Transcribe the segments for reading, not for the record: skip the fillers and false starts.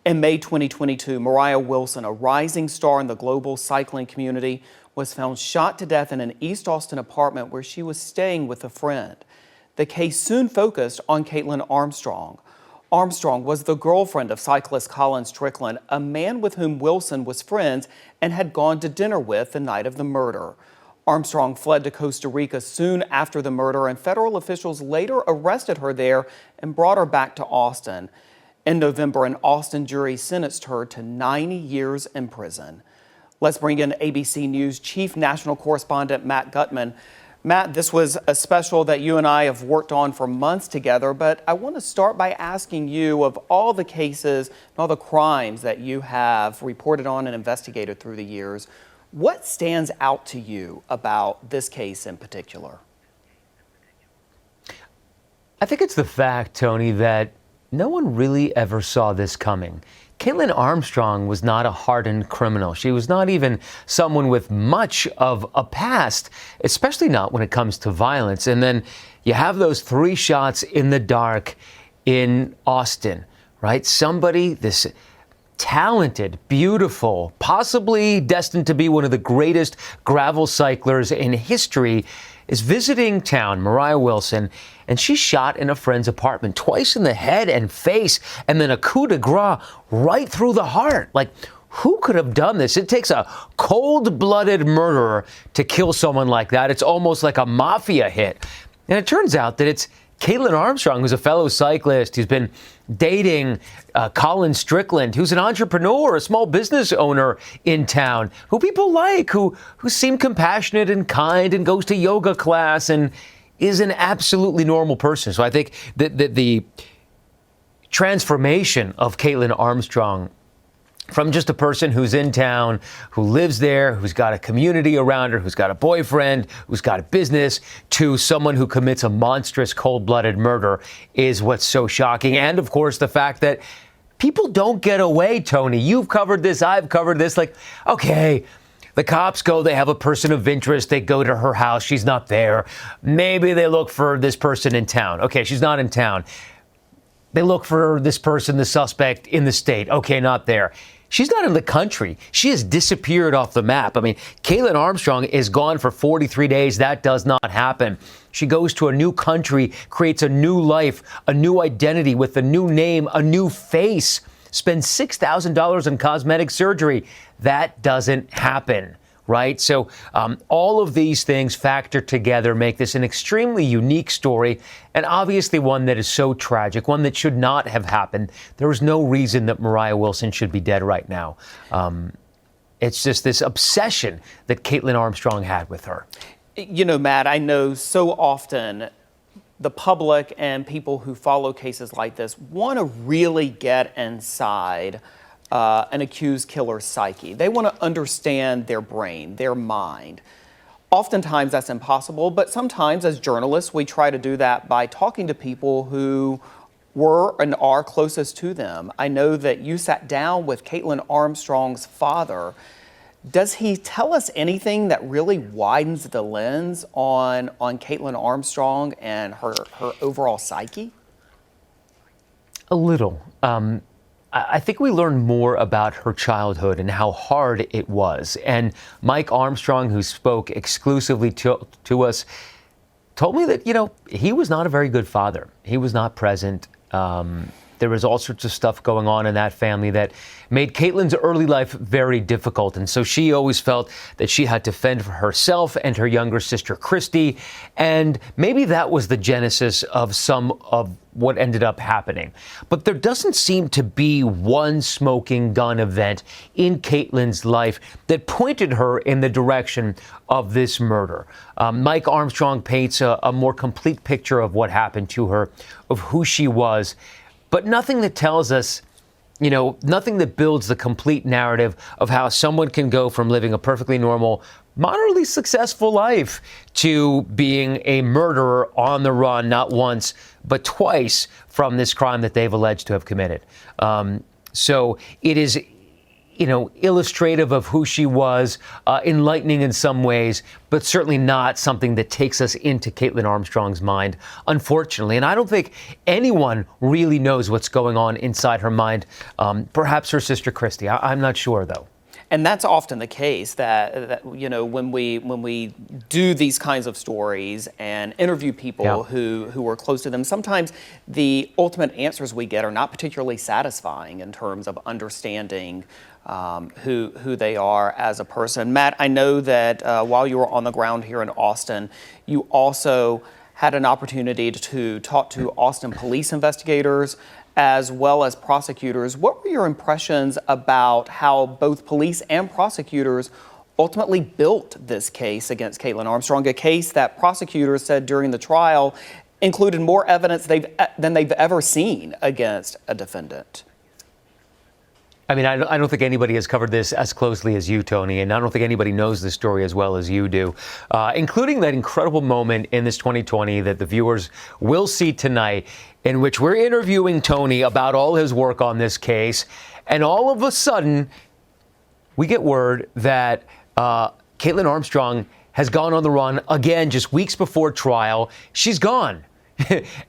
In May 2022, Moriah Wilson, a rising star in the global cycling community, was found shot to death in an East Austin apartment where she was staying with a friend. The case soon focused on Kaitlin Armstrong. Armstrong was the girlfriend of cyclist Colin Strickland, a man with whom Wilson was friends and had gone to dinner with the night of the murder. Armstrong fled to Costa Rica soon after the murder, and federal officials later arrested her there and brought her back to Austin. In November, an Austin jury sentenced her to 90 years in prison. Let's bring in ABC News Chief National Correspondent Matt Gutman. Matt, this was a special that you and I have worked on for months together, but I want to start by asking you, of all the cases and all the crimes that you have reported on and investigated through the years, what stands out to you about this case in particular? I think it's the fact, Tony, that no one really ever saw this coming. Kaitlin Armstrong was not a hardened criminal. She was not even someone with much of a past, especially not when it comes to violence. And then you have those 3 shots in the dark in Austin, right? Somebody, this talented, beautiful, possibly destined to be one of the greatest gravel cyclers in history, is visiting town, Moriah Wilson, and she's shot in a friend's apartment, twice in the head and face, and then a coup de grace right through the heart. Like, who could have done this? It takes a cold-blooded murderer to kill someone like that. It's almost like a mafia hit. And it turns out that it's Kaitlin Armstrong, who's a fellow cyclist, who's been dating Colin Strickland, who's an entrepreneur, a small business owner in town, who people like, who seem compassionate and kind and goes to yoga class and is an absolutely normal person. So I think that the transformation of Kaitlin Armstrong from just a person who's in town, who lives there, who's got a community around her, who's got a boyfriend, who's got a business, to someone who commits a monstrous cold-blooded murder is what's so shocking. And, of course, the fact that people don't get away, Tony. You've covered this. I've covered this. Like, okay, the cops go, they have a person of interest. They go to her house. She's not there. Maybe they look for this person in town. Okay, she's not in town. They look for this person, the suspect, in the state. Okay, not there. She's not in the country. She has disappeared off the map. I mean, Kaitlin Armstrong is gone for 43 days. That does not happen. She goes to a new country, creates a new life, a new identity with a new name, a new face, spends $6,000 on cosmetic surgery. That doesn't happen. Right? So all of these things factor together, make this an extremely unique story, and obviously one that is so tragic, one that should not have happened. There is no reason that Moriah Wilson should be dead right now. It's just this obsession that Kaitlin Armstrong had with her. You know, Matt, I know so often the public and people who follow cases like this want to really get inside an accused killer's psyche. They want to understand their brain, their mind. Oftentimes that's impossible, but sometimes as journalists, we try to do that by talking to people who were and are closest to them. I know that you sat down with Kaitlin Armstrong's father. Does he tell us anything that really widens the lens on Kaitlin Armstrong and her overall psyche? A little. I think we learned more about her childhood and how hard it was. And Mike Armstrong, who spoke exclusively to us, told me that, you know, he was not a very good father. He was not present. There was all sorts of stuff going on in that family that made Kaitlin's early life very difficult. And so she always felt that she had to fend for herself and her younger sister, Christy. And maybe that was the genesis of some of what ended up happening. But there doesn't seem to be one smoking gun event in Kaitlin's life that pointed her in the direction of this murder. Mike Armstrong paints a more complete picture of what happened to her, of who she was, but nothing that tells us, you know, nothing that builds the complete narrative of how someone can go from living a perfectly normal, moderately successful life to being a murderer on the run, not once, but twice, from this crime that they've alleged to have committed. So it illustrative of who she was, enlightening in some ways, but certainly not something that takes us into Kaitlin Armstrong's mind, unfortunately. And I don't think anyone really knows what's going on inside her mind. Perhaps her sister Christy. I'm not sure, though. And that's often the case that when we do these kinds of stories and interview people who are close to them, sometimes the ultimate answers we get are not particularly satisfying in terms of understanding who they are as a person. Matt, I know that while you were on the ground here in Austin, you also had an opportunity to talk to Austin police investigators as well as prosecutors. What were your impressions about how both police and prosecutors ultimately built this case against Kaitlin Armstrong, a case that prosecutors said during the trial included more evidence than they've ever seen against a defendant? I mean, I don't think anybody has covered this as closely as you, Tony, and I don't think anybody knows the story as well as you do, including that incredible moment in this 2020 that the viewers will see tonight, in which we're interviewing Tony about all his work on this case, and all of a sudden, we get word that Kaitlin Armstrong has gone on the run again just weeks before trial. She's gone.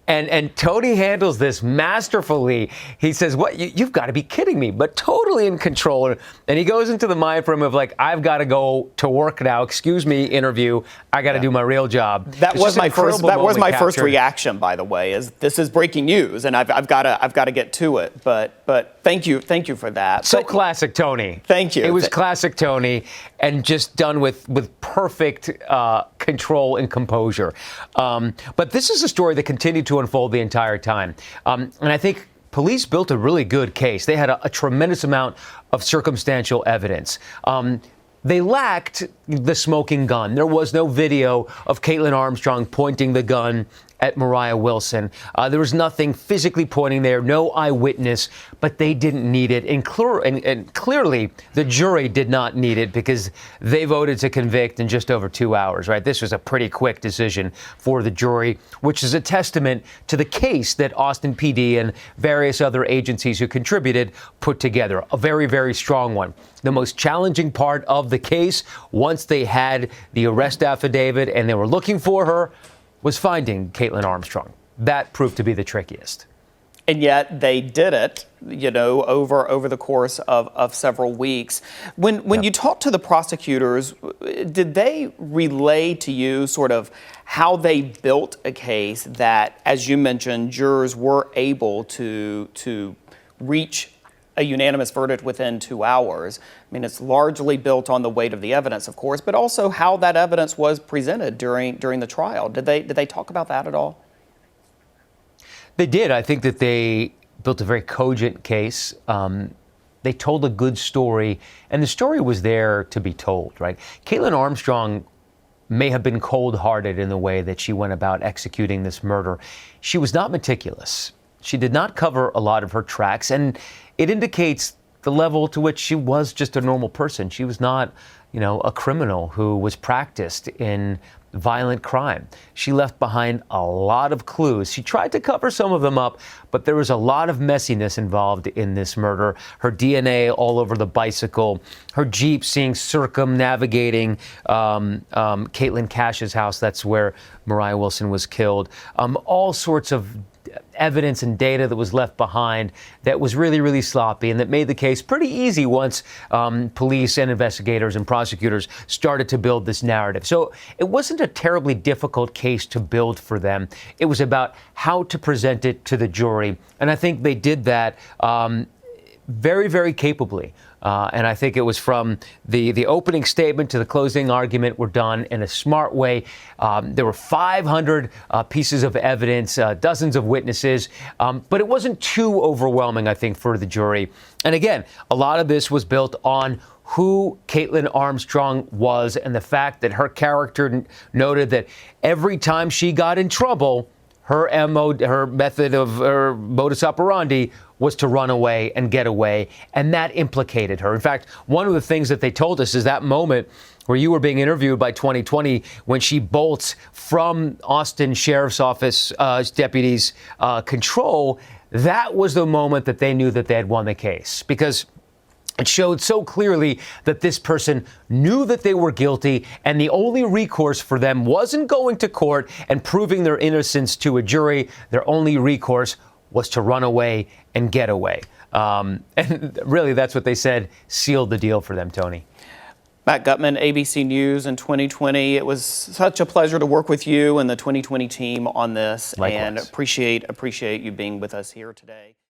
And Tony handles this masterfully. He says, "What? You've got to be kidding me!" But totally in control. And he goes into the mind frame of like, "I've got to go to work now. Excuse me, interview. I got to do my real job." That was my first reaction, by the way. Is this is breaking news, and I've got to get to it. But thank you for that. So classic Tony. Thank you. It was classic Tony, and just done with perfect control and composure. But this is a story that continued to unfold the entire time. And I think police built a really good case. They had a tremendous amount of circumstantial evidence. They lacked the smoking gun. There was no video of Kaitlin Armstrong pointing the gun at Moriah Wilson. There was nothing physically pointing there, no eyewitness, but they didn't need it. And clearly, the jury did not need it because they voted to convict in just over 2 hours, right? This was a pretty quick decision for the jury, which is a testament to the case that Austin PD and various other agencies who contributed put together. A very, very strong one. The most challenging part of the case, once they had the arrest affidavit and they were looking for her, was finding Kaitlin Armstrong. That proved to be the trickiest. And yet they did it, over the course of several weeks. When you talked to the prosecutors, did they relay to you sort of how they built a case that, as you mentioned, jurors were able to reach a unanimous verdict within 2 hours? I mean, it's largely built on the weight of the evidence, of course, but also how that evidence was presented during the trial. Did they talk about that at all? They did. I think that they built a very cogent case. They told a good story, and the story was there to be told, right? Kaitlin Armstrong may have been cold-hearted in the way that she went about executing this murder. She was not meticulous. She did not cover a lot of her tracks, and it indicates the level to which she was just a normal person. She was not, a criminal who was practiced in violent crime. She left behind a lot of clues. She tried to cover some of them up, but there was a lot of messiness involved in this murder. Her DNA all over the bicycle, her Jeep circumnavigating Caitlin Cash's house. That's where Moriah Wilson was killed. All sorts of evidence and data that was left behind that was really, really sloppy and that made the case pretty easy once police and investigators and prosecutors started to build this narrative. So it wasn't a terribly difficult case to build for them. It was about how to present it to the jury. And I think they did that very, very capably. And I think it was from the opening statement to the closing argument were done in a smart way. There were 500 pieces of evidence, dozens of witnesses, but it wasn't too overwhelming, I think, for the jury. And again, a lot of this was built on who Kaitlin Armstrong was and the fact that her character noted that every time she got in trouble, her modus operandi was to run away and get away, and that implicated her. In fact, one of the things that they told us is that moment where you were being interviewed by 2020 when she bolts from Austin Sheriff's Office deputies' control, that was the moment that they knew that they had won the case. Because It showed so clearly that this person knew that they were guilty, and the only recourse for them wasn't going to court and proving their innocence to a jury. Their only recourse was to run away and get away. And really, that's what they said sealed the deal for them, Tony. Matt Gutman, ABC News in 2020. It was such a pleasure to work with you and the 2020 team on this. Likewise. And appreciate you being with us here today.